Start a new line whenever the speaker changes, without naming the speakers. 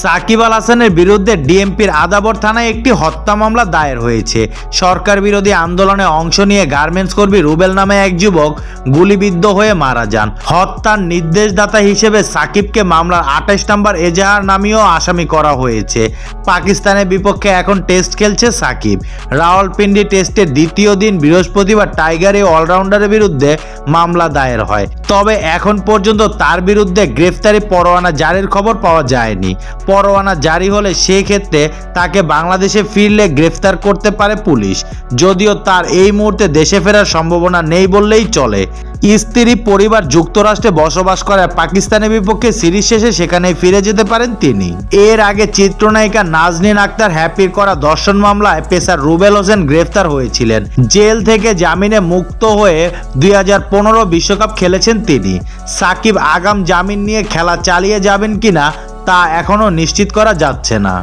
সাকিব আল হাসানের বিরুদ্ধে ডিএমপির আদাবর থানায় একটি হত্যা মামলা দায়ের হয়েছে। সরকার বিরোধী আন্দোলনে অংশ নিয়ে গার্মেন্টস কর্মী রুবেল নামে এক যুবক গুলিবিদ্ধ হয়ে মারা যান। হত্যার নির্দেশদাতা হিসেবে সাকিবকে মামলার 28 নম্বর এজাহার নামিয়েও আসামি করা হয়েছে। পাকিস্তানের বিপক্ষে এখন টেস্ট খেলছে সাকিব। রাওয়ালপিন্ডি টেস্টের দ্বিতীয় দিন বৃহস্পতিবার টাইগার এই অলরাউন্ডারের বিরুদ্ধে মামলা দায়ের হয়। তবে এখন পর্যন্ত তার বিরুদ্ধে গ্রেফতারি পরোয়ানা জারির খবর পাওয়া যায়নি। পরোয়ানা জারি হলে সেই ক্ষেত্রে তাকে বাংলাদেশে ফিরলে গ্রেফতার করতে পারে পুলিশ, যদিও তার এই মুহূর্তে দেশে ফেরার সম্ভাবনা নেই বললেই চলে। স্ত্রী পরিবার যুক্তরাষ্ট্রে বসবাস করায় পাকিস্তানের বিপক্ষে সিরিজ শেষে সেখানেই ফিরে যেতে পারেন তিনি। এর আগে চিত্রনায়িকা নাজনীন আক্তার হ্যাপির করা ধর্ষণ মামলায় পেসার রুবেল হোসেন গ্রেফতার হয়েছিলেন। জেল থেকে জামিনে মুক্ত হয়ে 2015 বিশ্বকাপ খেলেছেন তিনি। সাকিব আগাম জামিন নিয়ে খেলা চালিয়ে যাবেন কিনা তা এখনো নিশ্চিত করা যাচ্ছে না।